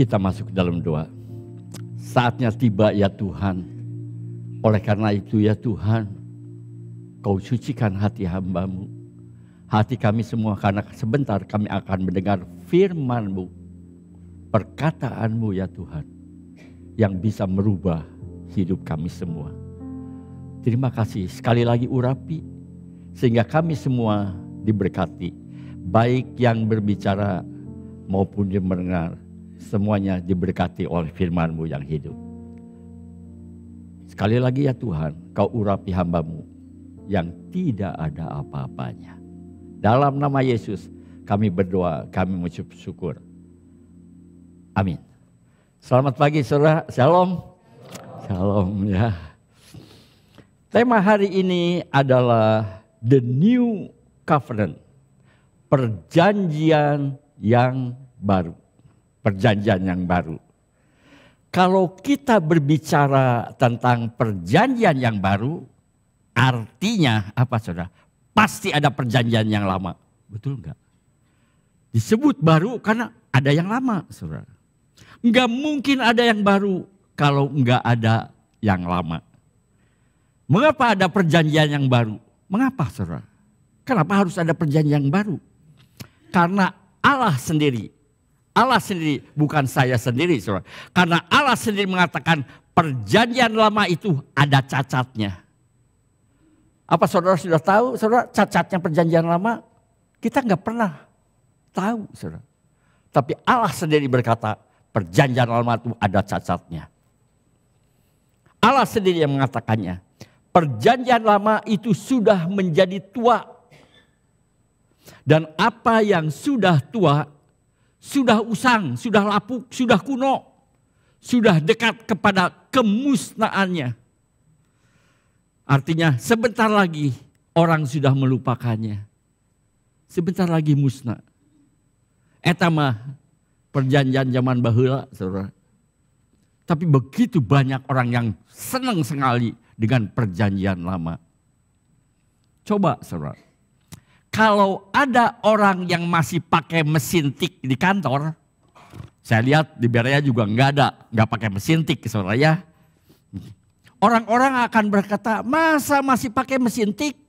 Kita masuk ke dalam doa. Saatnya tiba ya Tuhan. Oleh karena itu ya Tuhan, Kau sucikan hati hamba-Mu. Hati kami semua, karena sebentar kami akan mendengar firman-Mu. Perkataan-Mu ya Tuhan. Yang bisa merubah hidup kami semua. Terima kasih, sekali lagi urapi. Sehingga kami semua diberkati. Baik yang berbicara maupun yang mendengar. Semuanya diberkati oleh firman-Mu yang hidup. Sekali lagi ya Tuhan, Kau urapi hamba-Mu yang tidak ada apa-apanya. Dalam nama Yesus kami berdoa, kami mengucap syukur. Amin. Selamat pagi saudara, shalom. Shalom ya. Tema hari ini adalah The New Covenant. Perjanjian yang baru. Perjanjian yang baru. Kalau kita berbicara tentang perjanjian yang baru, artinya apa saudara? Pasti ada perjanjian yang lama. Betul enggak? Disebut baru karena ada yang lama saudara. Enggak mungkin ada yang baru kalau enggak ada yang lama. Mengapa ada perjanjian yang baru? Mengapa saudara? Kenapa harus ada perjanjian yang baru? Karena Allah sendiri, bukan saya sendiri saudara. Karena Allah sendiri mengatakan perjanjian lama itu ada cacatnya. Apa saudara sudah tahu saudara cacatnya perjanjian lama? Kita nggak pernah tahu saudara. Tapi Allah sendiri berkata perjanjian lama itu ada cacatnya. Allah sendiri yang mengatakannya. Perjanjian lama itu sudah menjadi tua. Dan apa yang sudah tua, sudah usang, sudah lapuk, sudah kuno, sudah dekat kepada kemusnahannya. Artinya sebentar lagi orang sudah melupakannya. Sebentar lagi musnah. Eta mah perjanjian zaman baheula, saudara. Tapi begitu banyak orang yang senang sekali dengan perjanjian lama. Coba saudara. Kalau ada orang yang masih pakai mesin tik di kantor, saya lihat di Berea juga nggak pakai mesin tik, saudara ya. Orang-orang akan berkata, masa masih pakai mesin tik?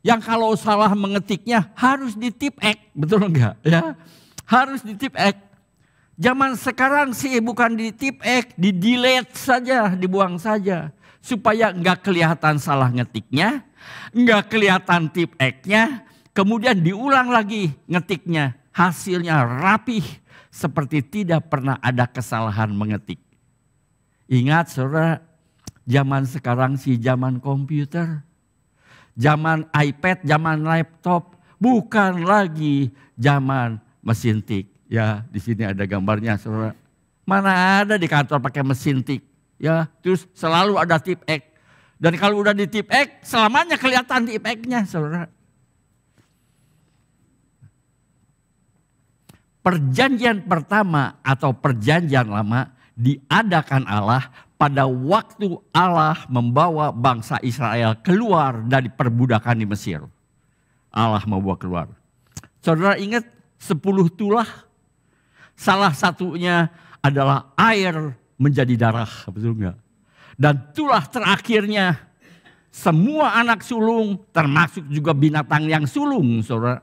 Yang kalau salah mengetiknya harus di tip X, betul enggak? Ya, harus di tip X. Zaman sekarang sih bukan di tip X, di delete saja, dibuang saja, supaya nggak kelihatan salah ngetiknya. Nggak kelihatan tip X-nya, kemudian diulang lagi ngetiknya. Hasilnya rapih, seperti tidak pernah ada kesalahan mengetik. Ingat saudara, zaman sekarang sih zaman komputer, zaman iPad, zaman laptop, bukan lagi zaman mesin tik. Ya, di sini ada gambarnya saudara. Mana ada di kantor pakai mesin tik. Ya, terus selalu ada tip X. Dan kalau udah di tip X, selamanya kelihatan tip X-nya, saudara. Perjanjian pertama atau perjanjian lama diadakan Allah pada waktu Allah membawa bangsa Israel keluar dari perbudakan di Mesir. Allah membawa keluar. Saudara ingat 10 tulah? Salah satunya adalah air menjadi darah, betul enggak? Dan tulah terakhirnya semua anak sulung termasuk juga binatang yang sulung saudara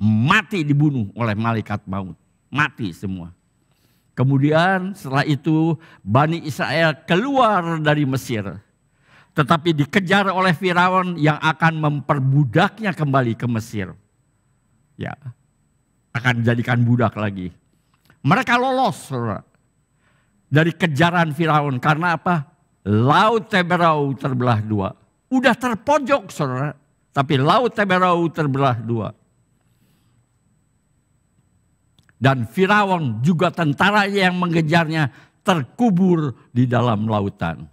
mati dibunuh oleh malaikat maut. Mati semua. Kemudian setelah itu Bani Israel keluar dari Mesir. Tetapi dikejar oleh Firaun yang akan memperbudaknya kembali ke Mesir. Ya, akan dijadikan budak lagi. Mereka lolos saudara dari kejaran Firaun karena apa? Laut Teberau terbelah dua. Udah terpojok saudara. Tapi Laut Teberau terbelah dua. Dan Firaun juga tentara yang mengejarnya terkubur di dalam lautan.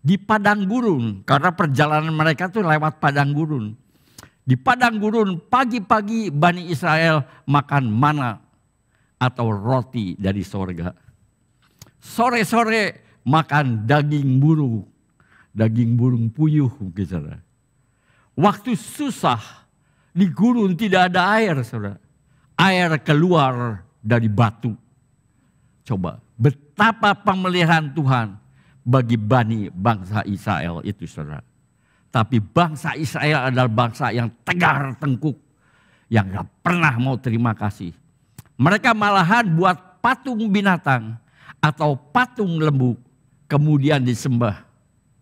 Di padang gurun. Karena perjalanan mereka tuh lewat padang gurun. Di padang gurun pagi-pagi Bani Israel makan mana atau roti dari sorga. Sore-sore makan daging burung puyuh. Saudara. Waktu susah di gurun tidak ada air saudara. Air keluar dari batu. coba betapa pemeliharaan Tuhan bagi bangsa Israel itu, saudara. Tapi bangsa Israel adalah bangsa yang tegar tengkuk, yang gak pernah mau terima kasih. Mereka malahan buat patung binatang atau patung lembu, kemudian disembah.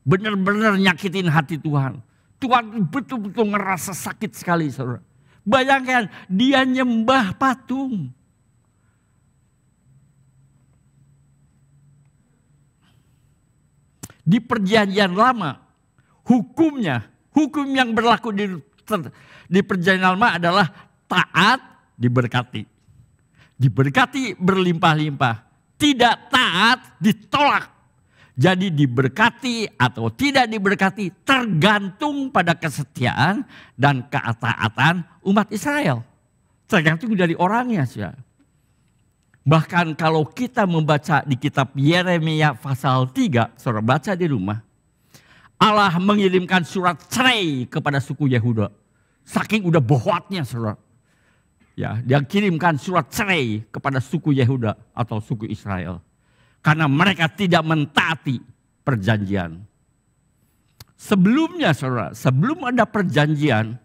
Benar-benar nyakitin hati Tuhan. Tuhan betul-betul ngerasa sakit sekali, saudara. Bayangkan, dia nyembah patung. Di perjanjian lama, hukum yang berlaku di perjanjian lama adalah taat diberkati. Diberkati berlimpah-limpah. Tidak taat ditolak. Jadi diberkati atau tidak diberkati tergantung pada kesetiaan dan ketaatan umat Israel. Tergantung dari orangnya, saudara. Bahkan kalau kita membaca di kitab Yeremia pasal 3, saudara baca di rumah. Allah mengirimkan surat cerai kepada suku Yehuda. Saking udah bohotnya, saudara. Ya, dia kirimkan surat cerai kepada suku Yehuda atau suku Israel. Karena mereka tidak mentaati perjanjian. Sebelumnya, saudara, sebelum ada perjanjian,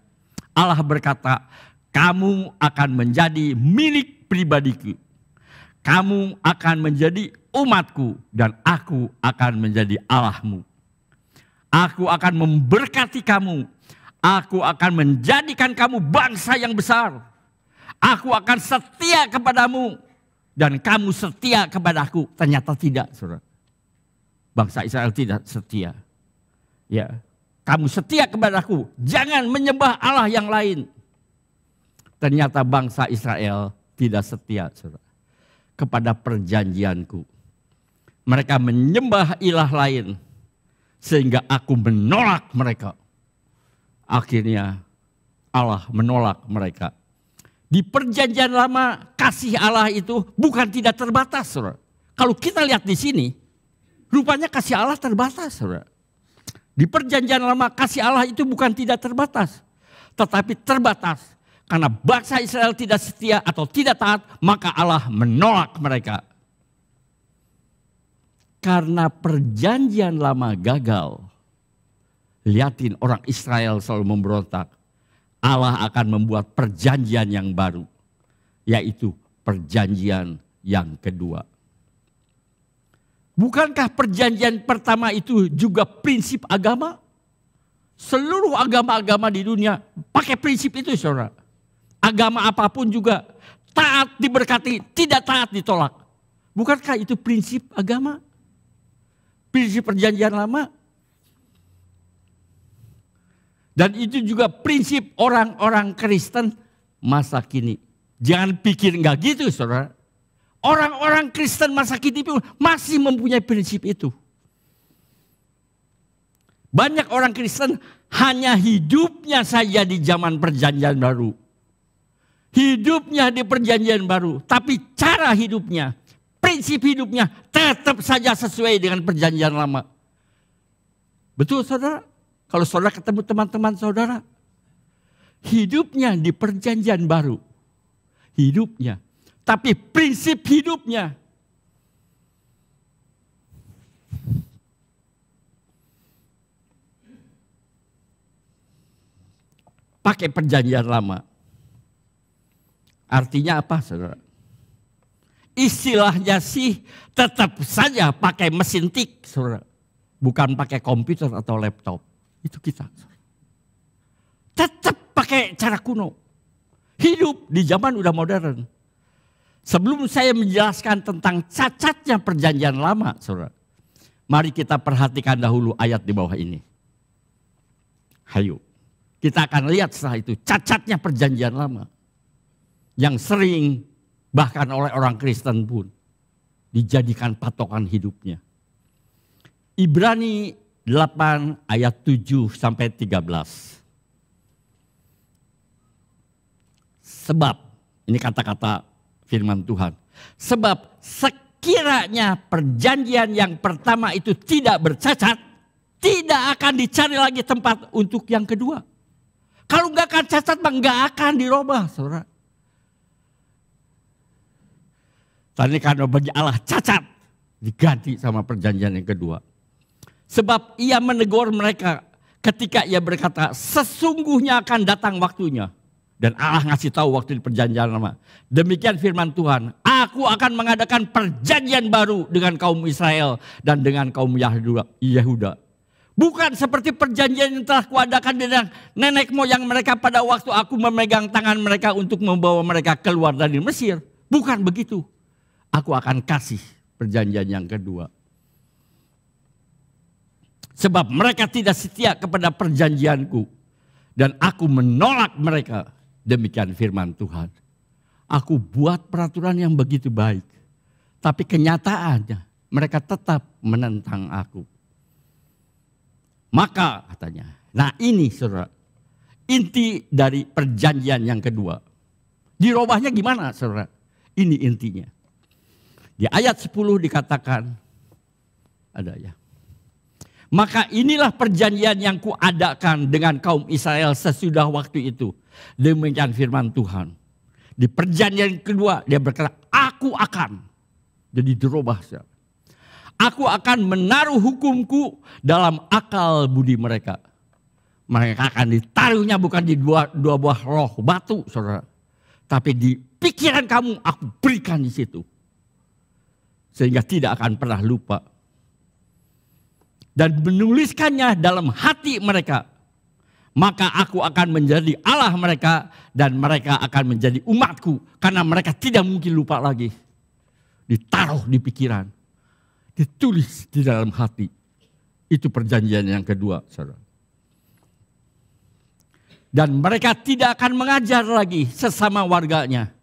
Allah berkata, kamu akan menjadi milik pribadiku. Kamu akan menjadi umatku dan aku akan menjadi Allahmu. Aku akan memberkati kamu. Aku akan menjadikan kamu bangsa yang besar. Aku akan setia kepadamu dan kamu setia kepadaku. Ternyata tidak, saudara. Bangsa Israel tidak setia. Ya, kamu setia kepadaku. Jangan menyembah Allah yang lain. Ternyata bangsa Israel tidak setia, saudara, kepada perjanjianku. Mereka menyembah ilah lain sehingga aku menolak mereka. Akhirnya Allah menolak mereka. Di perjanjian lama kasih Allah itu bukan tidak terbatas, saudara. Kalau kita lihat di sini, rupanya kasih Allah terbatas, saudara. Di perjanjian lama kasih Allah itu bukan tidak terbatas, tetapi terbatas. Karena bangsa Israel tidak setia atau tidak taat, maka Allah menolak mereka. Karena perjanjian lama gagal, lihatin orang Israel selalu memberontak. Allah akan membuat perjanjian yang baru, yaitu perjanjian yang kedua. Bukankah perjanjian pertama itu juga prinsip agama? Seluruh agama-agama di dunia pakai prinsip itu, saudara. Agama apapun juga taat diberkati, tidak taat ditolak. Bukankah itu prinsip agama? Prinsip perjanjian lama. Dan itu juga prinsip orang-orang Kristen masa kini. Jangan pikir enggak gitu, saudara. Orang-orang Kristen masa kini pun masih mempunyai prinsip itu. Banyak orang Kristen hanya hidupnya saja di zaman perjanjian baru. Hidupnya di perjanjian baru, tapi cara hidupnya, prinsip hidupnya tetap saja sesuai dengan perjanjian lama. Betul, saudara? Kalau saudara ketemu teman-teman saudara, hidupnya di perjanjian baru, hidupnya, tapi prinsip hidupnya pakai perjanjian lama. Artinya apa, saudara? Istilahnya sih tetap saja pakai mesin tik, saudara. Bukan pakai komputer atau laptop. Itu kita. Tetap pakai cara kuno. Hidup di zaman udah modern. Sebelum saya menjelaskan tentang cacatnya perjanjian lama, saudara, mari kita perhatikan dahulu ayat di bawah ini. Hayo. Kita akan lihat setelah itu cacatnya perjanjian lama. Yang sering bahkan oleh orang Kristen pun dijadikan patokan hidupnya. Ibrani 8 ayat 7 sampai 13. Sebab, ini kata-kata firman Tuhan. Sebab sekiranya perjanjian yang pertama itu tidak bercacat, tidak akan dicari lagi tempat untuk yang kedua. Kalau nggak akan cacat, nggak akan dirubah, saudara. Tapi karena bagi Allah cacat, diganti sama perjanjian yang kedua. Sebab ia menegur mereka ketika ia berkata, sesungguhnya akan datang waktunya. Dan Allah ngasih tahu waktu di perjanjian lama. Demikian firman Tuhan, aku akan mengadakan perjanjian baru dengan kaum Israel dan dengan kaum Yehuda. Bukan seperti perjanjian yang telah kuadakan dengan nenek moyang mereka pada waktu aku memegang tangan mereka untuk membawa mereka keluar dari Mesir. Bukan begitu. Aku akan kasih perjanjian yang kedua. Sebab mereka tidak setia kepada perjanjianku. Dan aku menolak mereka. Demikian firman Tuhan. Aku buat peraturan yang begitu baik. Tapi kenyataannya mereka tetap menentang aku. Maka katanya, nah ini saudara, inti dari perjanjian yang kedua. Dirubahnya gimana saudara? Ini intinya. Di ayat 10 dikatakan, ada ya. Maka inilah perjanjian yang kuadakan dengan kaum Israel sesudah waktu itu. Demikian firman Tuhan. Di perjanjian kedua dia berkata, aku akan. Jadi dirubah saudara. Aku akan menaruh hukumku dalam akal budi mereka. Mereka akan ditaruhnya bukan di dua buah roh batu, saudara. Tapi di pikiran kamu aku berikan di situ. Sehingga tidak akan pernah lupa. Dan menuliskannya dalam hati mereka. Maka aku akan menjadi Allah mereka dan mereka akan menjadi umatku. Karena mereka tidak mungkin lupa lagi. Ditaruh di pikiran. Ditulis di dalam hati. Itu perjanjian yang kedua, saudara. Dan mereka tidak akan mengajar lagi sesama warganya.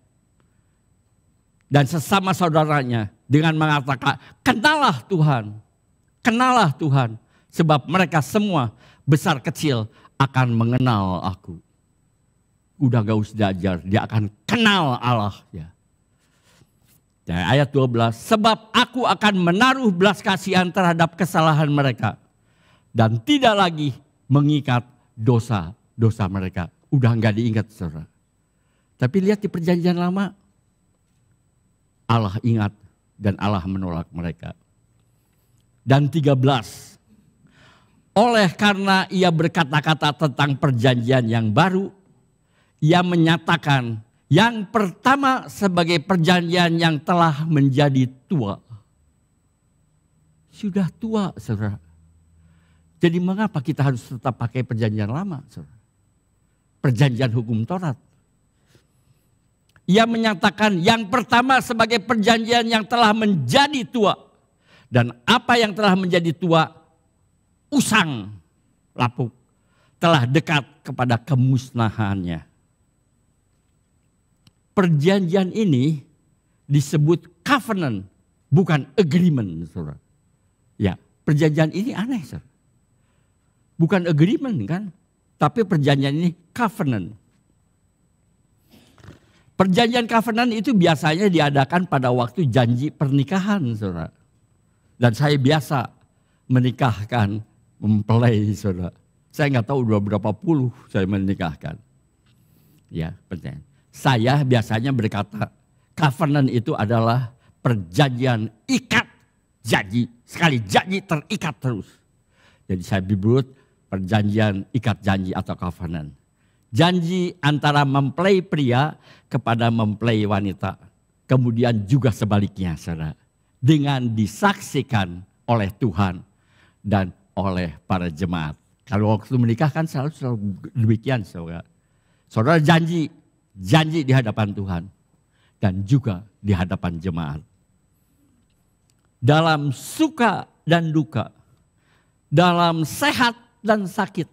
Dan sesama saudaranya. Dengan mengatakan, kenalah Tuhan. Kenalah Tuhan. Sebab mereka semua besar kecil akan mengenal aku. Udah gak usah diajar, dia akan kenal Allah. Ya. Dan ayat 12, sebab aku akan menaruh belas kasihan terhadap kesalahan mereka. Dan tidak lagi mengikat dosa-dosa mereka. Udah gak diingat saudara. Tapi lihat di perjanjian lama, Allah ingat dan Allah menolak mereka. Dan 13, oleh karena ia berkata-kata tentang perjanjian yang baru, ia menyatakan yang pertama sebagai perjanjian yang telah menjadi tua. Sudah tua, saudara. Jadi mengapa kita harus tetap pakai perjanjian lama, saudara? Perjanjian hukum Taurat. Ia menyatakan yang pertama sebagai perjanjian yang telah menjadi tua. Dan apa yang telah menjadi tua, usang, lapuk, telah dekat kepada kemusnahannya. Perjanjian ini disebut covenant, bukan agreement, saudara. Ya, perjanjian ini aneh, saudara. Bukan agreement kan, tapi perjanjian ini covenant. Perjanjian covenant itu biasanya diadakan pada waktu janji pernikahan, saudara. Dan saya biasa menikahkan mempelai, saudara. Saya nggak tahu berapa puluh saya menikahkan. Ya, perjanjian. Saya biasanya berkata, covenant itu adalah perjanjian ikat janji. Sekali janji terikat terus. Jadi saya sebut perjanjian ikat janji atau covenant. Janji antara mempelai pria kepada mempelai wanita. Kemudian juga sebaliknya, saudara. Dengan disaksikan oleh Tuhan dan oleh para jemaat. Kalau waktu menikah kan selalu demikian, saudara. Saudara janji di hadapan Tuhan dan juga di hadapan jemaat. Dalam suka dan duka, dalam sehat dan sakit,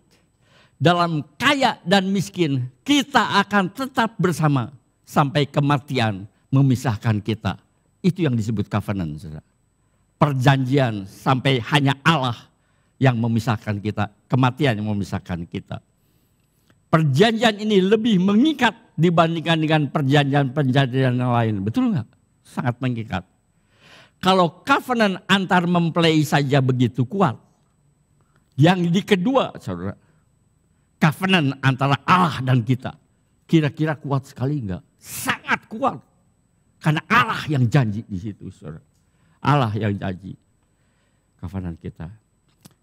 dalam kaya dan miskin, kita akan tetap bersama sampai kematian memisahkan kita. Itu yang disebut covenant, saudara. Perjanjian sampai hanya Allah yang memisahkan kita, kematian yang memisahkan kita. Perjanjian ini lebih mengikat dibandingkan dengan perjanjian-perjanjian yang lain. Betul nggak? Sangat mengikat. Kalau covenant antar mempelai saja begitu kuat. Yang di kedua, saudara, covenant antara Allah dan kita. Kira-kira kuat sekali enggak? Sangat kuat. Karena Allah yang janji di situ, saudara. Allah yang janji covenant kita.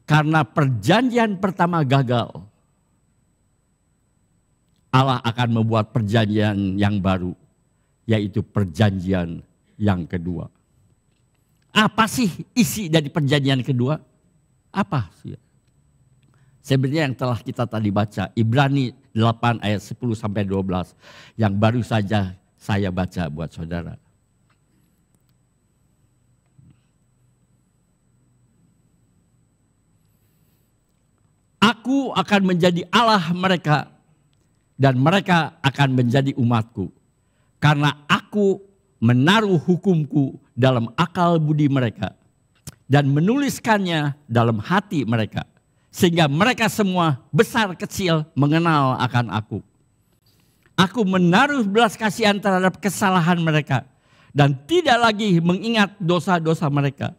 Karena perjanjian pertama gagal, Allah akan membuat perjanjian yang baru, yaitu perjanjian yang kedua. Apa sih isi dari perjanjian kedua? Apa sih? Sebenarnya yang telah kita tadi baca, Ibrani 8 ayat 10 sampai 12, yang baru saja saya baca buat saudara. Aku akan menjadi Allah mereka dan mereka akan menjadi umatku. Karena aku menaruh hukumku dalam akal budi mereka dan menuliskannya dalam hati mereka. Sehingga mereka semua besar kecil mengenal akan aku. Aku menaruh belas kasihan terhadap kesalahan mereka dan tidak lagi mengingat dosa-dosa mereka.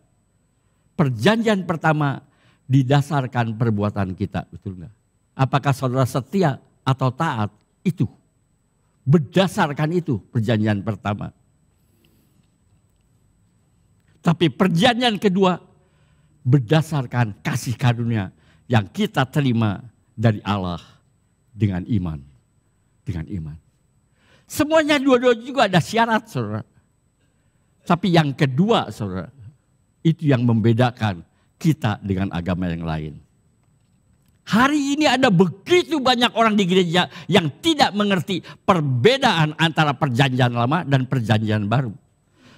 Perjanjian pertama didasarkan perbuatan kita, betul nggak? Apakah saudara setia atau taat? Itu berdasarkan itu perjanjian pertama. Tapi perjanjian kedua berdasarkan kasih karunia yang kita terima dari Allah dengan iman. Dengan iman. Semuanya dua-dua juga ada syarat, saudara. Tapi yang kedua, saudara, itu yang membedakan kita dengan agama yang lain. Hari ini ada begitu banyak orang di gereja yang tidak mengerti perbedaan antara perjanjian lama dan perjanjian baru.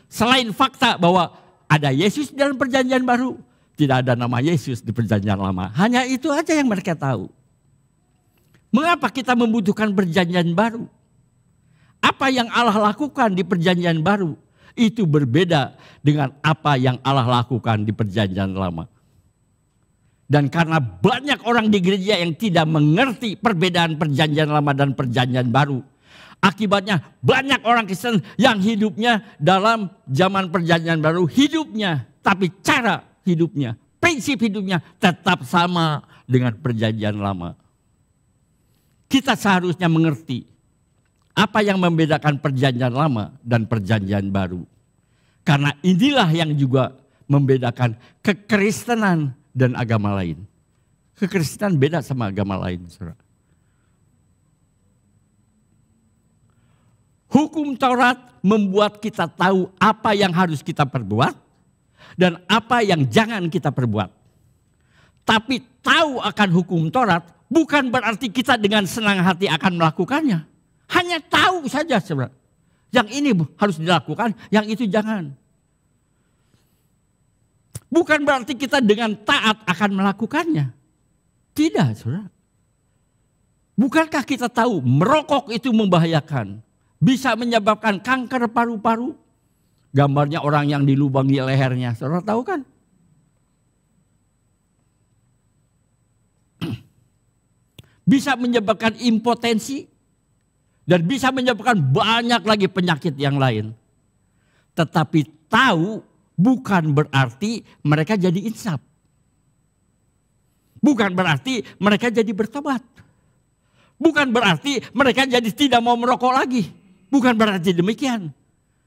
Selain fakta bahwa ada Yesus dalam perjanjian baru, tidak ada nama Yesus di perjanjian lama. Hanya itu aja yang mereka tahu. Mengapa kita membutuhkan perjanjian baru? Apa yang Allah lakukan di perjanjian baru itu berbeda dengan apa yang Allah lakukan di perjanjian lama. Dan karena banyak orang di gereja yang tidak mengerti perbedaan perjanjian lama dan perjanjian baru, akibatnya banyak orang Kristen yang hidupnya dalam zaman perjanjian baru, hidupnya, tapi cara hidupnya, prinsip hidupnya tetap sama dengan perjanjian lama. Kita seharusnya mengerti apa yang membedakan perjanjian lama dan perjanjian baru. Karena inilah yang juga membedakan kekristenan dan agama lain. Kekristenan beda sama agama lain, saudara. Hukum Taurat membuat kita tahu apa yang harus kita perbuat dan apa yang jangan kita perbuat. Tapi tahu akan hukum Taurat bukan berarti kita dengan senang hati akan melakukannya. Hanya tahu saja, saudara. Yang ini harus dilakukan, yang itu jangan. Bukan berarti kita dengan taat akan melakukannya. Tidak, saudara. Bukankah kita tahu merokok itu membahayakan? Bisa menyebabkan kanker paru-paru. Gambarnya orang yang dilubangi lehernya. Saudara tahu kan? Bisa menyebabkan impotensi. Dan bisa menyebabkan banyak lagi penyakit yang lain. Tetapi tahu bukan berarti mereka jadi insaf. Bukan berarti mereka jadi bertobat. Bukan berarti mereka jadi tidak mau merokok lagi. Bukan berarti demikian.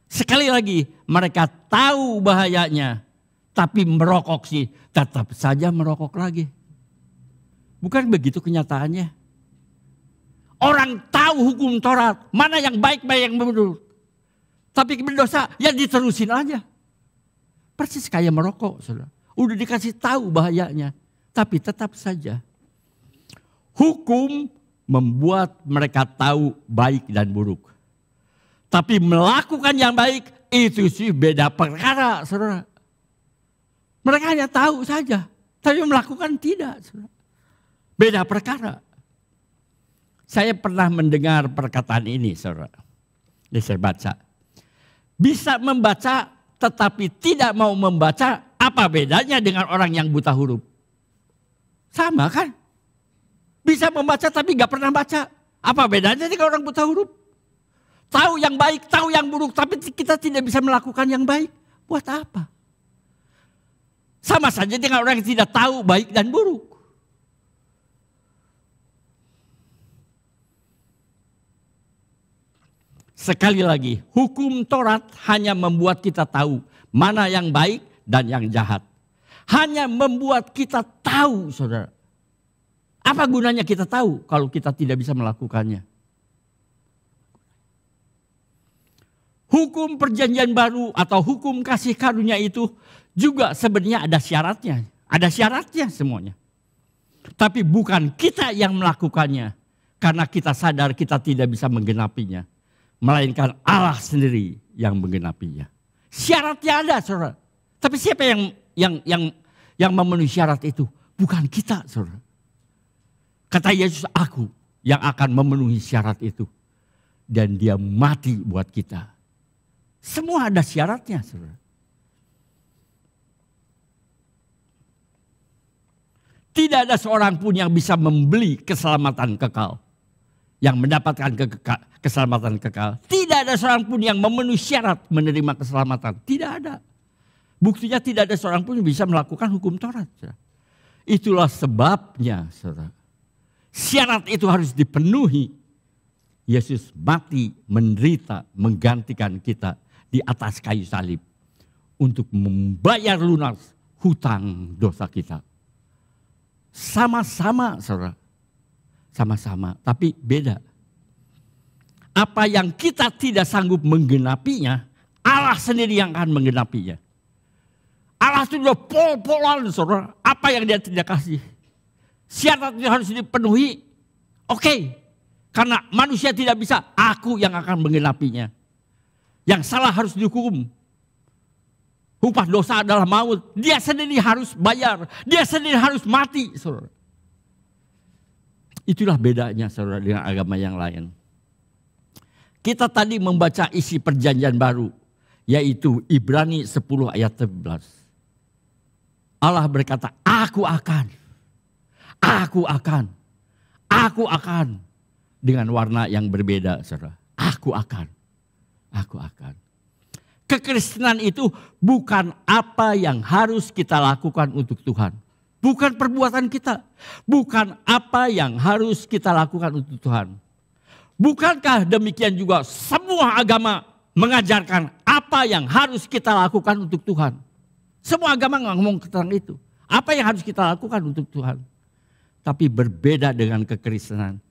Sekali lagi mereka tahu bahayanya. Tapi merokok sih tetap saja merokok lagi. Bukan begitu kenyataannya. Orang tahu hukum Taurat, mana yang baik, mana yang buruk. Tapi berdosa, ya diterusin aja. Persis kayak merokok, saudara. Udah dikasih tahu bahayanya, tapi tetap saja. Hukum membuat mereka tahu baik dan buruk. Tapi melakukan yang baik, itu sih beda perkara, saudara. Mereka hanya tahu saja, tapi melakukan tidak, saudara. Beda perkara. Saya pernah mendengar perkataan ini, saudara. Ini saya baca. Bisa membaca tetapi tidak mau membaca, apa bedanya dengan orang yang buta huruf? Sama kan? Bisa membaca tapi gak pernah baca. Apa bedanya dengan orang buta huruf? Tahu yang baik, tahu yang buruk, tapi kita tidak bisa melakukan yang baik. Buat apa? Sama saja dengan orang yang tidak tahu baik dan buruk. Sekali lagi, hukum Taurat hanya membuat kita tahu mana yang baik dan yang jahat. Hanya membuat kita tahu, saudara. Apa gunanya kita tahu kalau kita tidak bisa melakukannya? Hukum perjanjian baru atau hukum kasih karunia itu juga sebenarnya ada syaratnya. Ada syaratnya semuanya. Tapi bukan kita yang melakukannya. Karena kita sadar kita tidak bisa menggenapinya. Melainkan Allah sendiri yang menggenapinya. Syaratnya ada, saudara. Tapi siapa yang memenuhi syarat itu? Bukan kita, saudara. Kata Yesus, aku yang akan memenuhi syarat itu. Dan dia mati buat kita. Semua ada syaratnya, saudara. Tidak ada seorang pun yang bisa membeli keselamatan kekal. Yang mendapatkan keselamatan kekal. Tidak ada seorang pun yang memenuhi syarat menerima keselamatan. Tidak ada. Buktinya tidak ada seorang pun yang bisa melakukan hukum Taurat. Saudara. Itulah sebabnya, saudara. Syarat itu harus dipenuhi. Yesus mati, menderita, menggantikan kita di atas kayu salib untuk membayar lunas hutang dosa kita. Sama-sama, saudara. Sama-sama, tapi beda. Apa yang kita tidak sanggup menggenapinya, Allah sendiri yang akan menggenapinya. Allah sudah pol-polan, saudara. Apa yang dia tidak kasih? Syarat itu harus dipenuhi. Oke. Karena manusia tidak bisa, aku yang akan menggenapinya. Yang salah harus dihukum. Upah dosa adalah maut. Dia sendiri harus bayar. Dia sendiri harus mati, saudara. Itulah bedanya, saudara, dengan agama yang lain. Kita tadi membaca isi perjanjian baru. Yaitu Ibrani 10 ayat 13. Allah berkata, aku akan. Dengan warna yang berbeda, saudara. Aku akan. Kekristenan itu bukan apa yang harus kita lakukan untuk Tuhan. Bukan perbuatan kita. Bukan apa yang harus kita lakukan untuk Tuhan. Bukankah demikian juga semua agama mengajarkan apa yang harus kita lakukan untuk Tuhan? Semua agama nggak ngomong tentang itu. Apa yang harus kita lakukan untuk Tuhan? Tapi berbeda dengan kekristenan.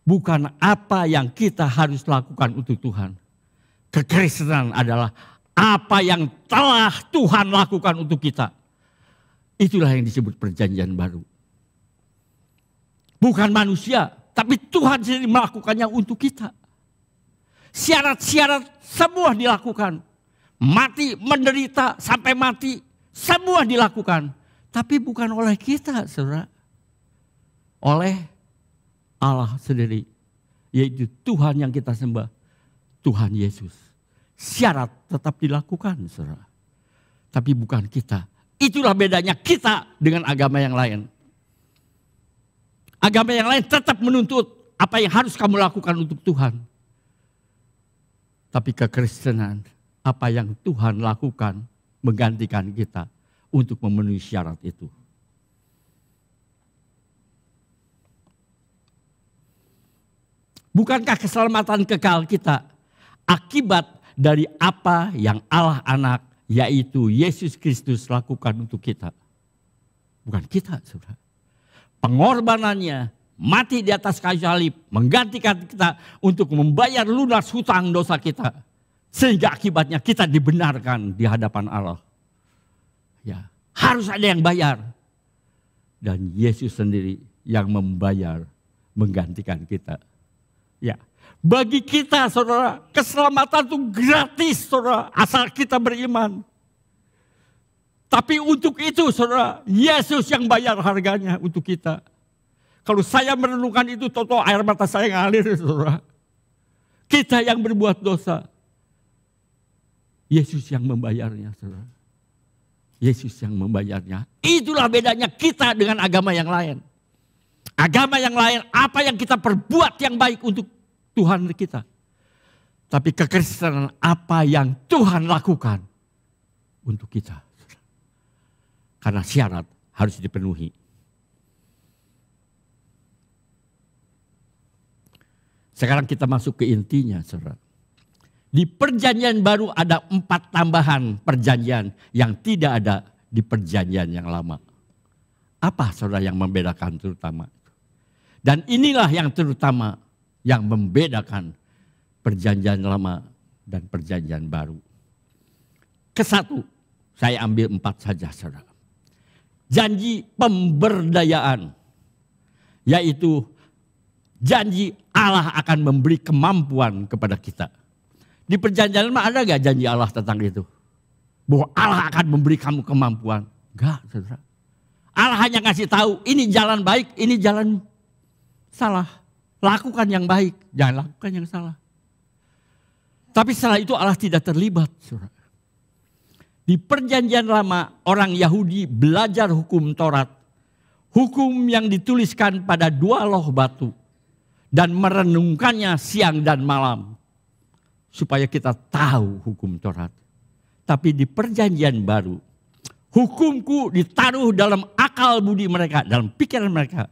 Bukan apa yang kita harus lakukan untuk Tuhan. Kekristenan adalah apa yang telah Tuhan lakukan untuk kita. Itulah yang disebut perjanjian baru. Bukan manusia, tapi Tuhan sendiri melakukannya untuk kita. Syarat-syarat semua dilakukan. Mati, menderita, sampai mati, semua dilakukan. Tapi bukan oleh kita, saudara. Oleh Allah sendiri, yaitu Tuhan yang kita sembah, Tuhan Yesus. Syarat tetap dilakukan, saudara. Tapi bukan kita. Itulah bedanya kita dengan agama yang lain. Agama yang lain tetap menuntut apa yang harus kamu lakukan untuk Tuhan. Tapi kekristenan, apa yang Tuhan lakukan menggantikan kita untuk memenuhi syarat itu. Bukankah keselamatan kekal kita akibat dari apa yang Allah anak, yaitu Yesus Kristus lakukan untuk kita? Bukan kita, saudara. Pengorbanannya, mati di atas kayu salib, menggantikan kita untuk membayar lunas hutang dosa kita. Sehingga akibatnya kita dibenarkan di hadapan Allah. Ya, harus ada yang bayar. Dan Yesus sendiri yang membayar, menggantikan kita. Ya, bagi kita, saudara, keselamatan itu gratis, saudara, asal kita beriman. Tapi untuk itu, saudara, Yesus yang bayar harganya untuk kita. Kalau saya merenungkan itu, toto air mata saya ngalir, saudara. Kita yang berbuat dosa, Yesus yang membayarnya, saudara. Yesus yang membayarnya. Itulah bedanya kita dengan agama yang lain. Agama yang lain, apa yang kita perbuat yang baik untuk Tuhan kita. Tapi kekristenan, apa yang Tuhan lakukan untuk kita. Karena syarat harus dipenuhi. Sekarang kita masuk ke intinya, saudara. Di perjanjian baru ada 4 tambahan perjanjian yang tidak ada di perjanjian yang lama. Apa saudara yang membedakan terutama? Dan inilah yang terutama yang membedakan perjanjian lama dan perjanjian baru. Kesatu, saya ambil 4 saja saudara. Janji pemberdayaan, yaitu janji Allah akan memberi kemampuan kepada kita. Di perjanjian lama ada gak janji Allah tentang itu? Bahwa Allah akan memberi kamu kemampuan. Enggak, saudara. Allah hanya kasih tahu ini jalan baik, ini jalan salah. Lakukan yang baik, jangan lakukan yang salah. Tapi setelah itu Allah tidak terlibat, saudara. Di perjanjian lama orang Yahudi belajar hukum Taurat. Hukum yang dituliskan pada 2 loh batu. Dan merenungkannya siang dan malam. Supaya kita tahu hukum Taurat. Tapi di perjanjian baru, hukumku ditaruh dalam akal budi mereka, dalam pikiran mereka.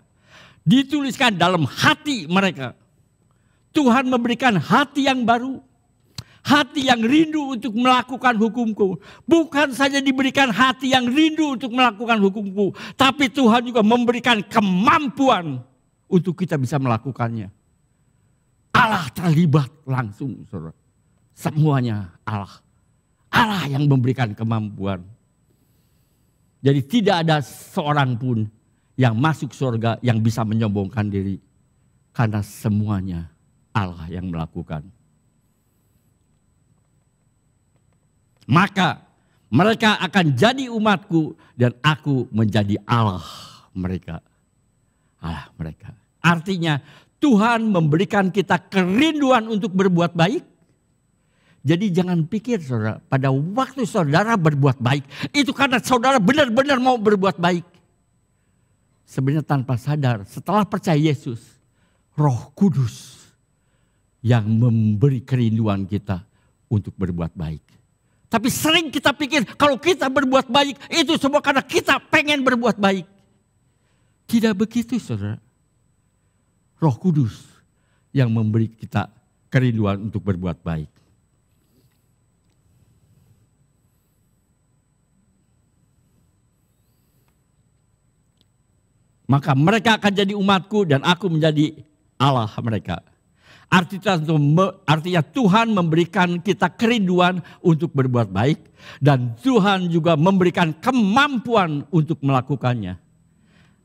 Dituliskan dalam hati mereka. Tuhan memberikan hati yang baru. Hati yang rindu untuk melakukan hukumku. Bukan saja diberikan hati yang rindu untuk melakukan hukumku. Tapi Tuhan juga memberikan kemampuan untuk kita bisa melakukannya. Allah terlibat langsung, saudara. Semuanya Allah. Allah yang memberikan kemampuan. Jadi tidak ada seorang pun yang masuk surga yang bisa menyombongkan diri. Karena semuanya Allah yang melakukan. Maka mereka akan jadi umatku dan aku menjadi Allah mereka. Allah mereka. Artinya Tuhan memberikan kita kerinduan untuk berbuat baik. Jadi jangan pikir saudara, pada waktu saudara berbuat baik, itu karena saudara benar-benar mau berbuat baik. Sebenarnya tanpa sadar, setelah percaya Yesus, Roh Kudus yang memberi kerinduan kita untuk berbuat baik. Tapi sering kita pikir kalau kita berbuat baik, itu semua karena kita pengen berbuat baik. Tidak begitu saudara. Roh Kudus yang memberi kita kerinduan untuk berbuat baik. Maka mereka akan jadi umatku dan aku menjadi Allah mereka. Artinya Tuhan memberikan kita kerinduan untuk berbuat baik. Dan Tuhan juga memberikan kemampuan untuk melakukannya.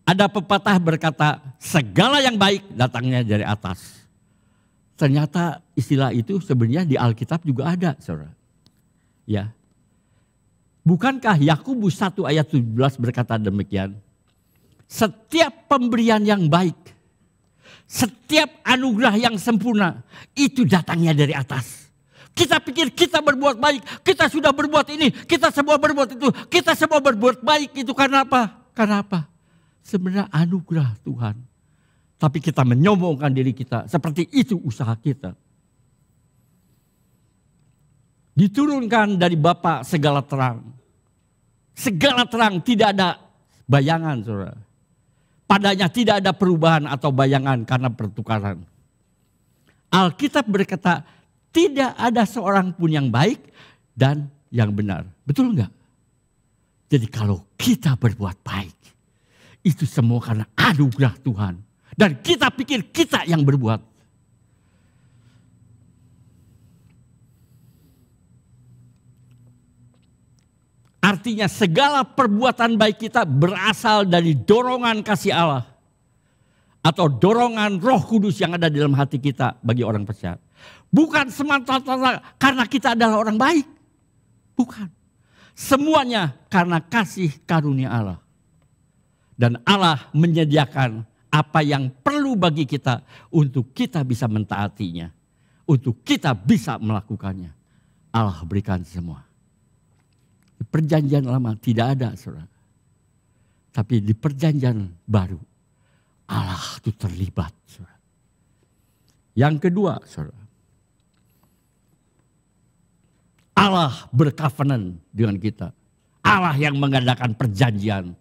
Ada pepatah berkata, segala yang baik datangnya dari atas. Ternyata istilah itu sebenarnya di Alkitab juga ada, saudara. Ya. Bukankah Yakobus 1 ayat 17 berkata demikian? Setiap pemberian yang baik, setiap anugerah yang sempurna, itu datangnya dari atas. Kita pikir kita berbuat baik, kita sudah berbuat ini, kita semua berbuat itu, kita semua berbuat baik itu karena apa? Karena apa? Sebenarnya anugerah Tuhan. Tapi kita menyombongkan diri kita, seperti itu usaha kita. Diturunkan dari Bapa segala terang. Segala terang, tidak ada bayangan, saudara. Padanya tidak ada perubahan atau bayangan karena pertukaran. Alkitab berkata tidak ada seorang pun yang baik dan yang benar. Betul enggak? Jadi kalau kita berbuat baik, itu semua karena anugerah Tuhan. Dan kita pikir kita yang berbuat. Artinya segala perbuatan baik kita berasal dari dorongan kasih Allah. Atau dorongan Roh Kudus yang ada di dalam hati kita bagi orang percaya. Bukan semata-mata karena kita adalah orang baik. Bukan. Semuanya karena kasih karunia Allah. Dan Allah menyediakan apa yang perlu bagi kita untuk kita bisa mentaatinya. Untuk kita bisa melakukannya. Allah berikan semua. Di perjanjian lama tidak ada, saudara. Tapi di perjanjian baru, Allah itu terlibat, saudara. Yang kedua, saudara. Allah bercovenant dengan kita. Allah yang mengadakan perjanjian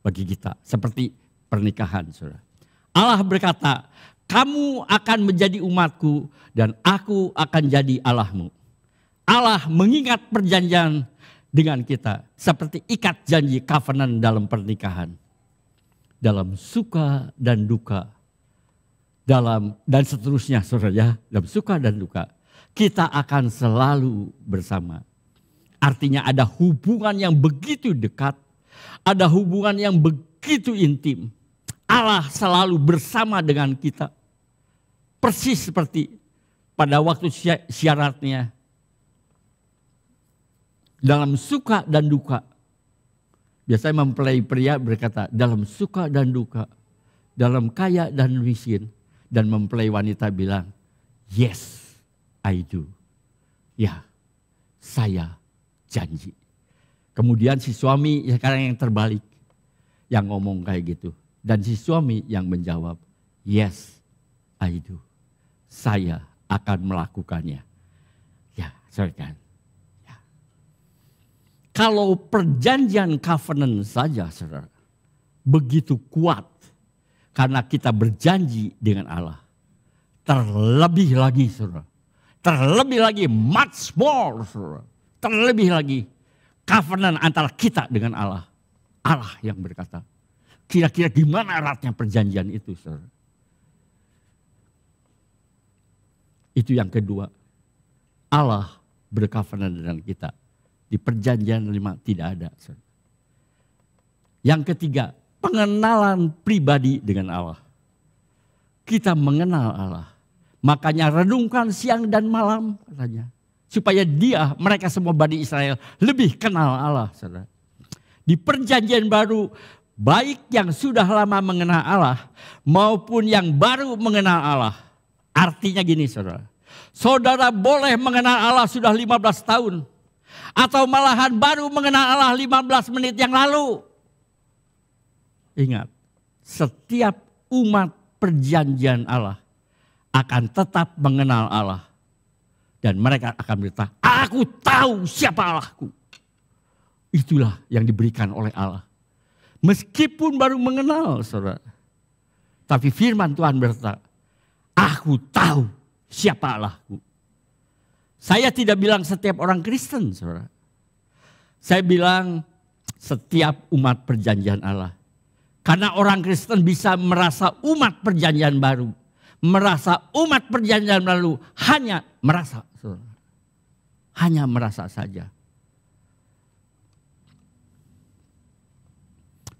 bagi kita. Seperti pernikahan, saudara. Allah berkata, kamu akan menjadi umatku dan aku akan jadi Allahmu. Allah mengingat perjanjian dengan kita seperti ikat janji covenant dalam pernikahan. Dalam suka dan duka. Dan seterusnya saudara, dalam suka dan duka. Kita akan selalu bersama. Artinya ada hubungan yang begitu dekat. Ada hubungan yang begitu intim. Allah selalu bersama dengan kita. Persis seperti pada waktu syaratnya. Dalam suka dan duka. Biasanya mempelai pria berkata dalam suka dan duka. Dalam kaya dan miskin. Dan mempelai wanita bilang, yes, I do. Ya, saya janji. Kemudian si suami sekarang yang terbalik. Yang ngomong kayak gitu. Dan si suami yang menjawab, yes, I do. Saya akan melakukannya. Ya, saudara. Ya. Kalau perjanjian covenant saja, saudara, begitu kuat. Karena kita berjanji dengan Allah. Terlebih lagi, saudara. Terlebih lagi, much more, saudara. Terlebih lagi, covenant antara kita dengan Allah. Allah yang berkata. Kira-kira gimana eratnya perjanjian itu, saudara? Itu yang kedua. Allah bercovenant dengan kita. Di perjanjian 5 tidak ada, saudara. Yang ketiga, pengenalan pribadi dengan Allah. Kita mengenal Allah. Makanya renungkan siang dan malam katanya. Supaya mereka semua Bani Israel lebih kenal Allah. Saudara. Di perjanjian baru, baik yang sudah lama mengenal Allah maupun yang baru mengenal Allah. Artinya gini saudara. Saudara boleh mengenal Allah sudah 15 tahun. Atau malahan baru mengenal Allah 15 menit yang lalu. Ingat, setiap umat perjanjian Allah akan tetap mengenal Allah. Dan mereka akan berkata, aku tahu siapa Allahku. Itulah yang diberikan oleh Allah. Meskipun baru mengenal saudara. Tapi firman Tuhan berkata, aku tahu siapa Allahku. Saya tidak bilang setiap orang Kristen saudara. Saya bilang setiap umat perjanjian Allah. Karena orang Kristen bisa merasa umat perjanjian baru. Merasa umat perjanjian baru hanya merasa. Saudara. Hanya merasa saja.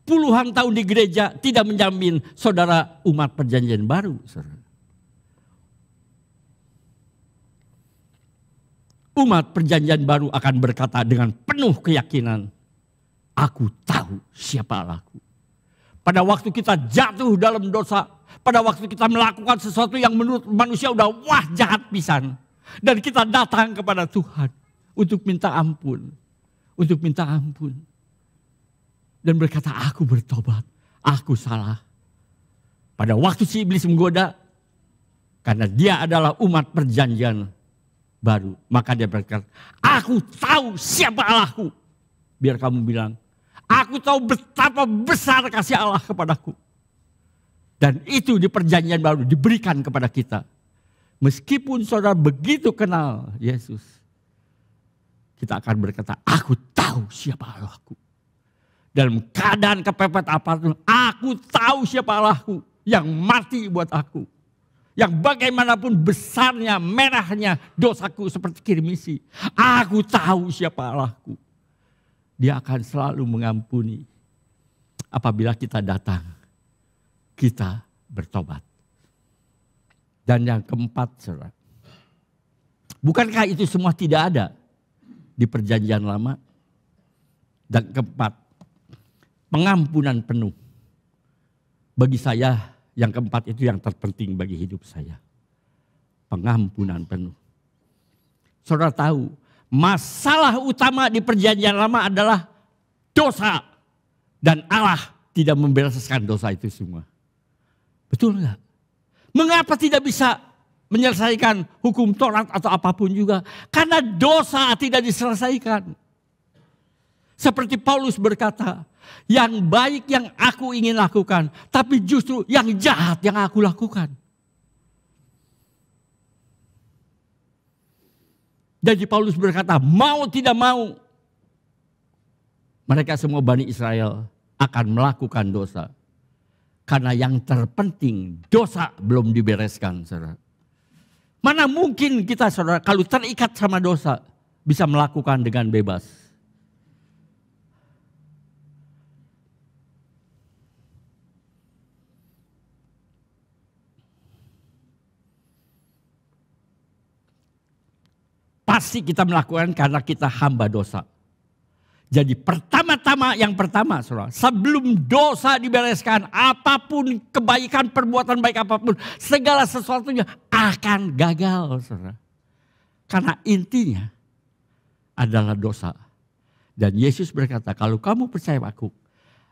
Puluhan tahun di gereja tidak menjamin saudara umat perjanjian baru. Saudara. Umat perjanjian baru akan berkata dengan penuh keyakinan. Aku tahu siapa Allahku. Pada waktu kita jatuh dalam dosa. Pada waktu kita melakukan sesuatu yang menurut manusia udah wah jahat pisan. Dan kita datang kepada Tuhan. Untuk minta ampun. Untuk minta ampun. Dan berkata aku bertobat. Aku salah. Pada waktu si iblis menggoda. Karena dia adalah umat perjanjian baru. Maka dia berkata aku tahu siapa Allahku. Biar kamu bilang. Aku tahu betapa besar kasih Allah kepadaku. Dan itu di perjanjian baru diberikan kepada kita. Meskipun saudara begitu kenal Yesus. Kita akan berkata, aku tahu siapa Allahku. Dalam keadaan kepepet apapun, aku tahu siapa Allahku. Yang mati buat aku. Yang bagaimanapun besarnya, merahnya dosaku seperti kirmisi. Aku tahu siapa Allahku. Dia akan selalu mengampuni. Apabila kita datang, kita bertobat. Dan yang keempat, saudara. Bukankah itu semua tidak ada di perjanjian lama? Dan keempat, pengampunan penuh. Bagi saya, yang keempat itu yang terpenting bagi hidup saya. Pengampunan penuh. Saudara tahu, masalah utama di perjanjian lama adalah dosa. Dan Allah tidak membereskan dosa itu semua. Betul enggak? Mengapa tidak bisa menyelesaikan hukum Taurat atau apapun juga? Karena dosa tidak diselesaikan. Seperti Paulus berkata, yang baik yang aku ingin lakukan, tapi justru yang jahat yang aku lakukan. Jadi Paulus berkata, mau tidak mau, mereka semua Bani Israel akan melakukan dosa. Karena yang terpenting, dosa belum dibereskan, saudara. Mana mungkin kita, saudara, kalau terikat sama dosa, bisa melakukan dengan bebas. Pasti kita melakukan karena kita hamba dosa. Jadi yang pertama, saudara, sebelum dosa dibereskan, apapun kebaikan, perbuatan baik apapun, segala sesuatunya akan gagal, saudara. Karena intinya adalah dosa. Dan Yesus berkata, kalau kamu percaya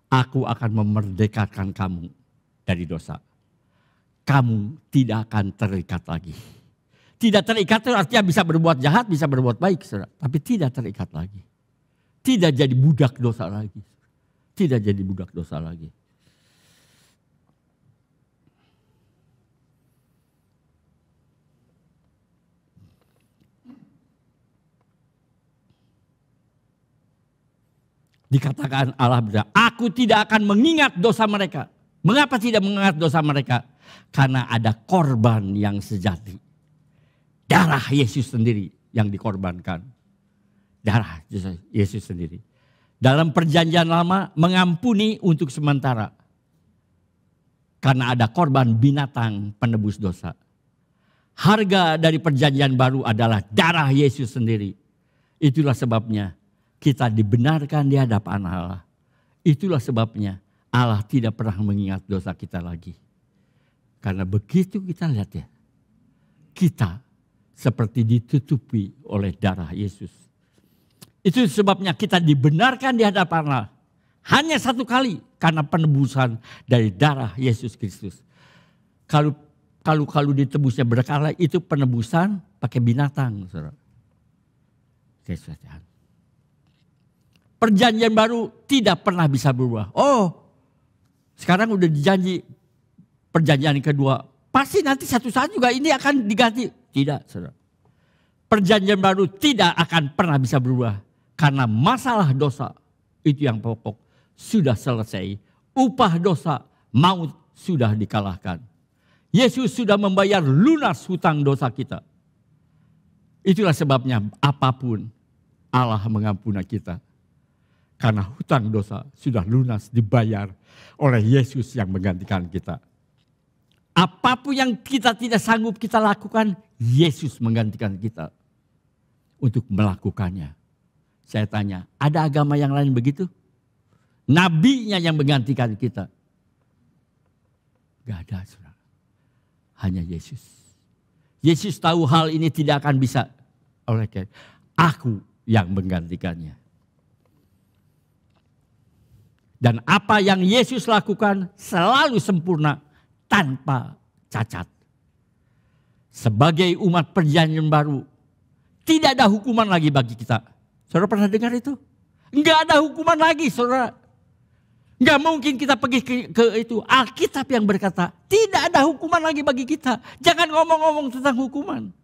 aku akan memerdekakan kamu dari dosa. Kamu tidak akan terikat lagi. Tidak terikat itu artinya bisa berbuat jahat, bisa berbuat baik, saudara. Tapi tidak terikat lagi. Tidak jadi budak dosa lagi. Tidak jadi budak dosa lagi. Dikatakan Allah berkata, aku tidak akan mengingat dosa mereka. Mengapa tidak mengingat dosa mereka? Karena ada korban yang sejati. Darah Yesus sendiri yang dikorbankan. Darah Yesus sendiri. Dalam perjanjian lama mengampuni untuk sementara. Karena ada korban binatang penebus dosa. Harga dari perjanjian baru adalah darah Yesus sendiri. Itulah sebabnya kita dibenarkan di hadapan Allah. Itulah sebabnya Allah tidak pernah mengingat dosa kita lagi. Karena begitu kita lihat ya, kita seperti ditutupi oleh darah Yesus. Itu sebabnya kita dibenarkan di hadapan Allah. Hanya satu kali karena penebusan dari darah Yesus Kristus. Kalau ditebusnya berkala itu penebusan pakai binatang. Saudara. Perjanjian baru tidak pernah bisa berubah. Oh, sekarang udah dijanji perjanjian kedua. Pasti nanti satu saat juga ini akan diganti. Tidak, saudara. Perjanjian baru tidak akan pernah bisa berubah. Karena masalah dosa itu yang pokok sudah selesai. Upah dosa, maut sudah dikalahkan. Yesus sudah membayar lunas hutang dosa kita. Itulah sebabnya apapun Allah mengampuni kita. Karena hutang dosa sudah lunas dibayar oleh Yesus yang menggantikan kita. Apapun yang kita tidak sanggup kita lakukan, Yesus menggantikan kita untuk melakukannya. Saya tanya, ada agama yang lain begitu? Nabinya yang menggantikan kita. Gak ada, saudara. Hanya Yesus. Yesus tahu hal ini tidak akan bisa oleh aku yang menggantikannya. Dan apa yang Yesus lakukan selalu sempurna tanpa cacat. Sebagai umat perjanjian baru, tidak ada hukuman lagi bagi kita. Saudara pernah dengar itu? Enggak ada hukuman lagi, saudara. Enggak mungkin kita pergi ke itu. Alkitab yang berkata, tidak ada hukuman lagi bagi kita. Jangan ngomong-ngomong tentang hukuman.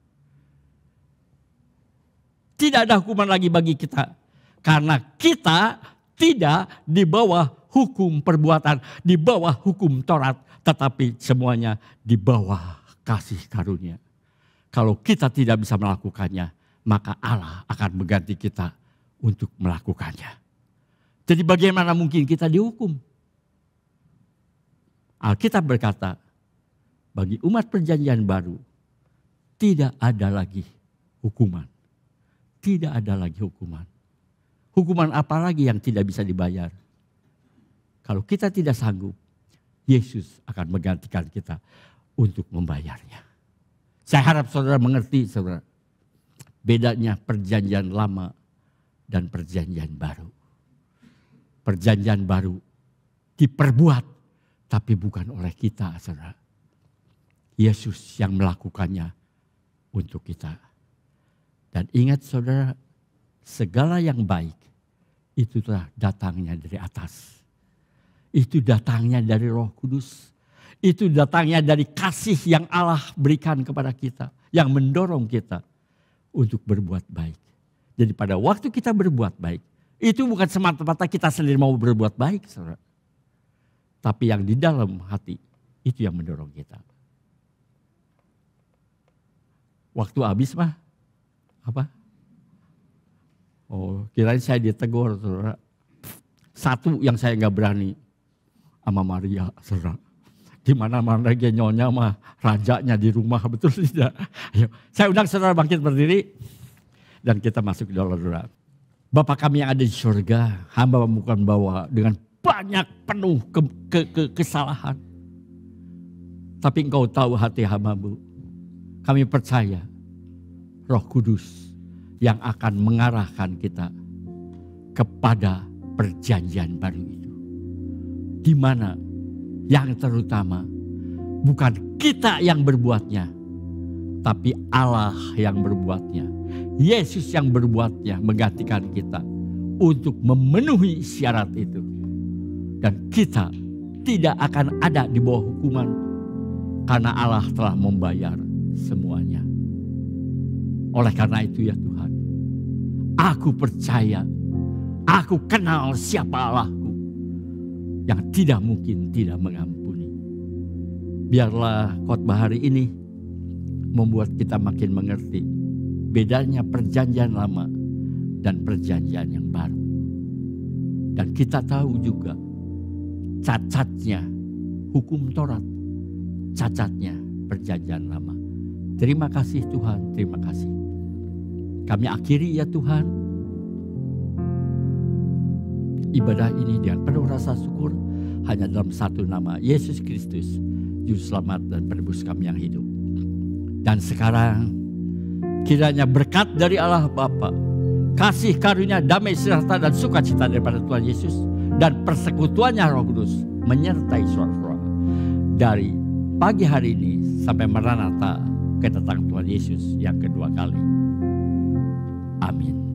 Tidak ada hukuman lagi bagi kita. Karena kita tidak di bawah hukum perbuatan, di bawah hukum Taurat, tetapi semuanya di bawah kasih karunia. Kalau kita tidak bisa melakukannya, maka Allah akan mengganti kita untuk melakukannya. Jadi bagaimana mungkin kita dihukum? Alkitab berkata, bagi umat perjanjian baru, tidak ada lagi hukuman. Tidak ada lagi hukuman. Hukuman apa lagi yang tidak bisa dibayar? Kalau kita tidak sanggup, Yesus akan menggantikan kita untuk membayarnya. Saya harap saudara mengerti, saudara. Bedanya perjanjian lama dan perjanjian baru. Perjanjian baru diperbuat, tapi bukan oleh kita, saudara. Yesus yang melakukannya untuk kita. Dan ingat saudara, segala yang baik itu telah datangnya dari atas. Itu datangnya dari Roh Kudus. Itu datangnya dari kasih yang Allah berikan kepada kita. Yang mendorong kita untuk berbuat baik. Jadi pada waktu kita berbuat baik, itu bukan semata-mata kita sendiri mau berbuat baik, saudara. Tapi yang di dalam hati, itu yang mendorong kita. Waktu habis mah, apa? Oh, kirain saya ditegur, saudara. Satu yang saya nggak berani, sama Maria, saudara. Di mana-mana dia nyonya mah rajanya di rumah, betul tidak? Ayo, saya undang saudara bangkit berdiri. Dan kita masuk ke dalam doa. Bapa kami yang ada di surga, hamba bukan bawa dengan banyak penuh kesalahan. Tapi Engkau tahu hati hamba-Mu. Kami percaya Roh Kudus yang akan mengarahkan kita kepada perjanjian baru itu. Di mana yang terutama bukan kita yang berbuatnya, tapi Allah yang berbuatnya. Yesus yang berbuatnya menggantikan kita untuk memenuhi syarat itu. Dan kita tidak akan ada di bawah hukuman karena Allah telah membayar semuanya. Oleh karena itu ya Tuhan, aku percaya, aku kenal siapa Allahku yang tidak mungkin tidak mengampuni. Biarlah khotbah hari ini membuat kita makin mengerti bedanya perjanjian lama dan perjanjian yang baru. Dan kita tahu juga cacatnya hukum Taurat, cacatnya perjanjian lama. Terima kasih Tuhan, terima kasih. Kami akhiri ya Tuhan ibadah ini dengan penuh rasa syukur hanya dalam satu nama, Yesus Kristus, Juru Selamat dan Penebus kami yang hidup. Dan sekarang kiranya berkat dari Allah Bapa, kasih karunia, damai sejahtera dan sukacita daripada Tuhan Yesus dan persekutuannya Roh Kudus menyertai saudara dari pagi hari ini sampai Maranatha kedatangan Tuhan Yesus yang kedua kali. Amin.